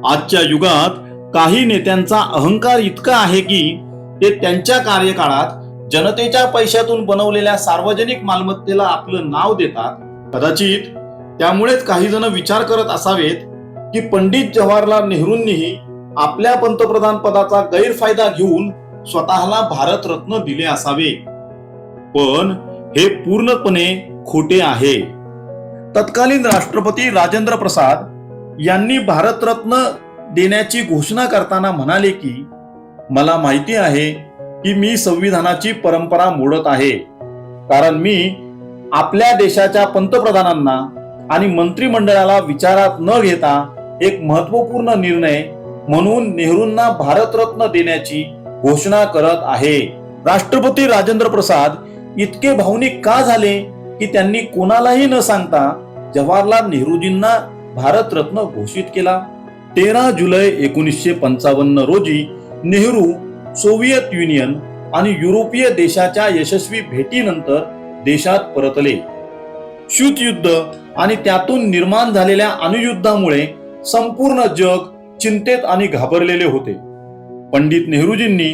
आजच्या युगात काही नेत्यांचा अहंकार इतका आहे की ते त्यांच्या कार्यकाळात जनतेच्या पैशातून बनवलेल्या सार्वजनिक मालमत्तेला आपलं नाव देतात. कदाचित त्यामुळेच काही जण विचार करत असावेत की पंडित जवाहरलाल नेहरूंनीही आपल्या पंतप्रधान पदाचा गैरफायदा घेऊन स्वतःला भारतरत्न दिले असावे. पण हे पूर्णपणे खोटे आहे. तत्कालीन राष्ट्रपती राजेंद्र प्रसाद यांनी भारतरत्न देण्याची घोषणा करताना म्हणाले की मला माहिती आहे की मी संविधानाची परंपरा मोडत आहे, कारण मी आपल्या देशाच्या पंतप्रधानांना आणि मंत्रिमंडळाला विचारात न घेता एक महत्वपूर्ण निर्णय म्हणून नेहरूंना भारतरत्न देण्याची घोषणा करत आहे. राष्ट्रपती राजेंद्र प्रसाद इतके भावनिक का झाले की त्यांनी कोणालाही न सांगता जवाहरलाल नेहरूजींना भारतरत्न घोषित केला. 13 जुलै 1955 रोजी नेहरू सोव्हिएत युनियन आणि युरोपीय देशाच्या यशस्वी भेटीनंतर देशात परतले. शीतयुद्ध आणि त्यातून निर्माण झालेल्या अणुयुद्धामुळे संपूर्ण जग चिंतेत आणि घाबरलेले होते. पंडित नेहरूजींनी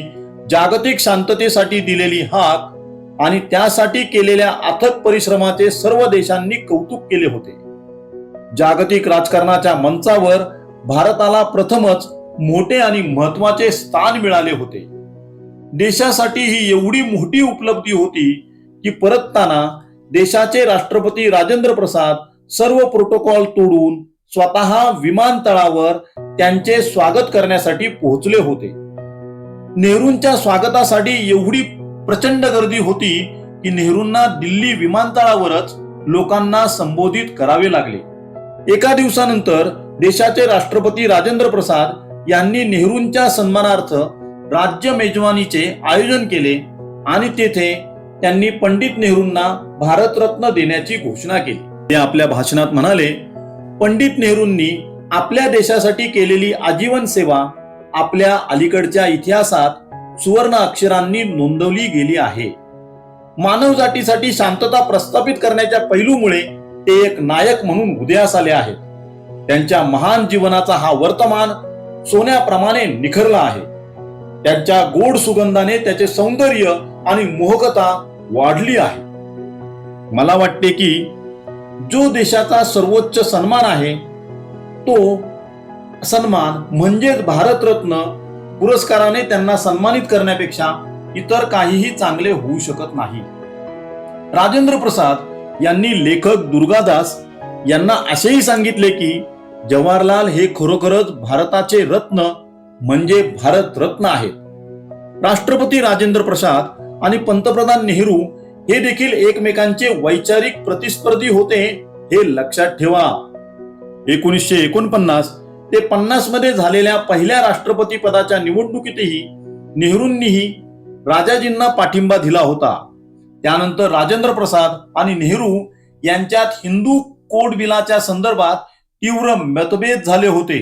जागतिक शांततेसाठी दिलेली हाक आणि त्यासाठी केलेल्या अथक परिश्रमाचे सर्व देशांनी कौतुक केले होते. जागतिक राजकारणाच्या मंचावर भारताला प्रथमच मोठे आणि महत्वाचे स्थान मिळाले होते. देशासाठी ही एवढी मोठी उपलब्धी होती की परतताना देशाचे राष्ट्रपती राजेंद्र प्रसाद सर्व प्रोटोकॉल तोडून स्वतः विमानतळावर त्यांचे स्वागत करण्यासाठी पोहोचले होते. नेहरूंच्या स्वागतासाठी एवढी प्रचंड गर्दी होती की नेहरूंना दिल्ली विमानतळावरच लोकांना संबोधित करावे लागले. एका दिवसानंतर देशाचे राष्ट्रपती राजेंद्र प्रसाद यांनी नेहरूंच्या सन्मानार्थ राज्य मेजवानीचे आयोजन केले आणि तेथे त्यांनी पंडित नेहरूंना भारतरत्न देण्याची घोषणा केली. ते आपल्या भाषणात म्हणाले, पंडित नेहरूंनी आपल्या देशासाठी केलेली आजीवन सेवा आपल्या अलीकडच्या इतिहासात सुवर्ण अक्षरांनी नोंदवली गेली आहे. मानवजातीसाठी शांतता प्रस्थापित करण्याच्या पैलूमुळे ते एक नायक म्हणून उदयास आले आहेत. त्यांच्या महान जीवनाचा हा वर्तमान सोन्याप्रमाणे निखरला आहे. त्यांच्या गोड सुगंधाने त्याचे सौंदर्य आणि मोहकता वाढली आहे. मला वाटते की जो देशाचा सर्वोच्च सन्मान आहे तो सन्मान म्हणजेच भारतरत्न पुरस्काराने त्यांना सन्मानित करण्यापेक्षा इतर काहीही चांगले होऊ शकत नाही. राजेंद्र प्रसाद यांनी लेखक दुर्गादास यांना असेही सांगितले की जवाहरलाल हे खरोखरच भारताचे रत्न म्हणजे भारतरत्न आहेत. राष्ट्रपती राजेंद्र प्रसाद आणि पंतप्रधान नेहरू हे देखील एकमेकांचे वैचारिक प्रतिस्पर्धी होते, हे लक्षात ठेवा. 1949 ते 50 मध्ये झालेल्या पहिल्या राष्ट्रपती पदाच्या निवडणुकीतही नेहरूंनीही राजाजींना पाठिंबा दिला होता. त्यानंतर राजेंद्र प्रसाद आणि नेहरू यांच्यात हिंदू कोड बिलाच्या संदर्भात तीव्र मतभेद झाले होते.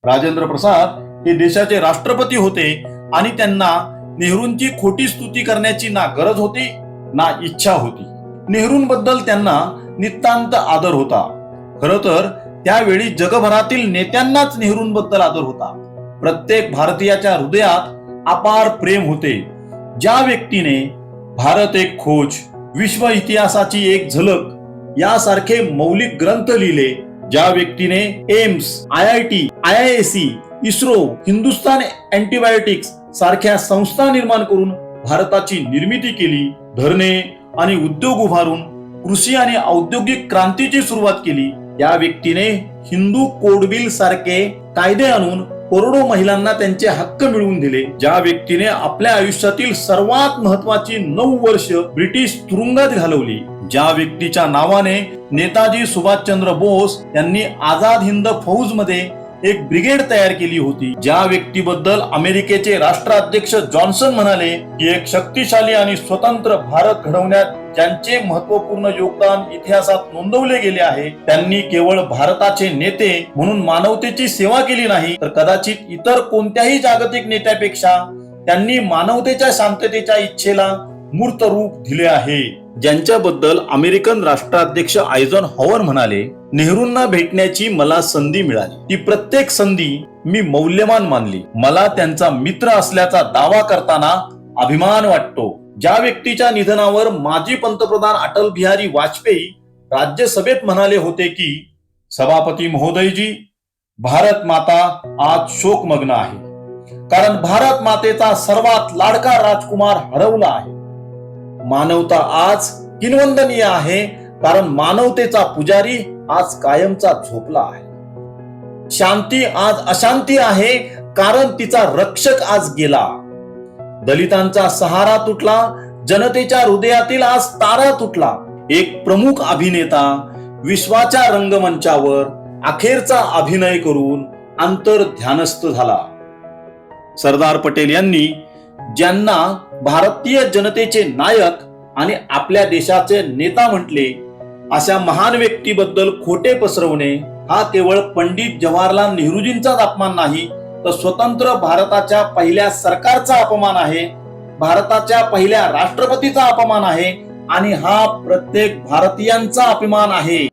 राजेंद्र प्रसाद हे देशाचे राष्ट्रपती होते आणि त्यांना नेहरूंची खोटी स्तुती करण्याची ना गरज होती ना इच्छा होती. नेहरूंबद्दल त्यांना नितांत आदर होता. खर तर त्यावेळी जगभरातील नेत्यांनाच नेहरूंबद्दल आदर होता. प्रत्येक भारतीयाच्या हृदयात अपार प्रेम होते. ज्या व्यक्तीने भारत एक खोज, विश्व इतिहासाची एक झलक यासारखे मौलिक ग्रंथ लिहिले, ज्या व्यक्तीने AIIMS, IIT, IISc, ISRO, Hindustan antibiotics सारख्या संस्था निर्माण करून भारताची निर्मिती केली, धरणे आणि उद्योग उभारून कृषी आणि औद्योगिक क्रांतीची सुरुवात केली, या व्यक्तीने हिंदू कोड बिल सारखे कायदे आणून करोडो महिलांना त्यांचे हक्क मिळवून दिले, ज्या व्यक्तीने आपल्या आयुष्यातील सर्वात महत्वाची 9 वर्ष ब्रिटिश तुरुंगात घालवली, ज्या व्यक्तीच्या नावाने नेताजी सुभाषचंद्र बोस यांनी आझाद हिंद फौज मध्ये एक ब्रिगेड तयार केली होती, ज्या व्यक्तीबद्दल अमेरिकेचे राष्ट्राध्यक्ष जॉन्सन म्हणाले की एक शक्तिशाली आणि स्वतंत्र भारत घडवण्यात ज्यांचे महत्वपूर्ण योगदान इतिहासात नोंदवले गेले आहे, त्यांनी केवळ भारताचे नेते म्हणून मानवतेची सेवा केली नाही, तर कदाचित इतर कोणत्याही जागतिक नेत्यापेक्षा त्यांनी मानवतेच्या शांततेच्या इच्छेला मूर्त रूप दिले आहे. ज्यांच्याबद्दल अमेरिकन राष्ट्राध्यक्ष आयझनहॉवर म्हणाले नेहरूंना भेटण्याची मला संधी मिळाली. ती प्रत्येक संधी मी मौल्यवान मानली. मला त्यांचा मित्र असल्याचा दावा करताना अभिमान वाटतो. ज्या व्यक्तीच्या निधनावर माजी पंतप्रधान अटल बिहारी वाजपेयी राज्यसभेत म्हणाले होते की, सभापती महोदयजी, भारत माता आज शोकमग्न आहे, कारण भारत मातेचा सर्वात लाडका राजकुमार हरवला आहे. मानवता आज किनवंदनीय आहे, कारण मानवतेचा पुजारी आज कायमचा झोपला आहे. शांती आज अशांती आहे, कारण तिचा रक्षक आज गेला. दलितांचा सहारा तुटला, जनतेच्या हृदयातील आज तारा तुटला. एक प्रमुख अभिनेता विश्वाच्या रंगमंचावर अखेरचा अभिनय करून अंतर्ध्यानस्थ झाला. सरदार पटेल यांनी ज्यांना भारतीय जनतेचे नायक आणि आपल्या देशाचे नेता म्हटले, अशा महान व्यक्तीबद्दल खोटे पसरवणे हा केवळ पंडित जवाहरलाल नेहरूजींचाच अपमान नाही, तर स्वतंत्र भारताच्या पहिल्या सरकारचा अपमान आहे, भारताच्या पहिल्या राष्ट्रपतीचा अपमान आहे आणि हा प्रत्येक भारतीयांचा अपमान आहे.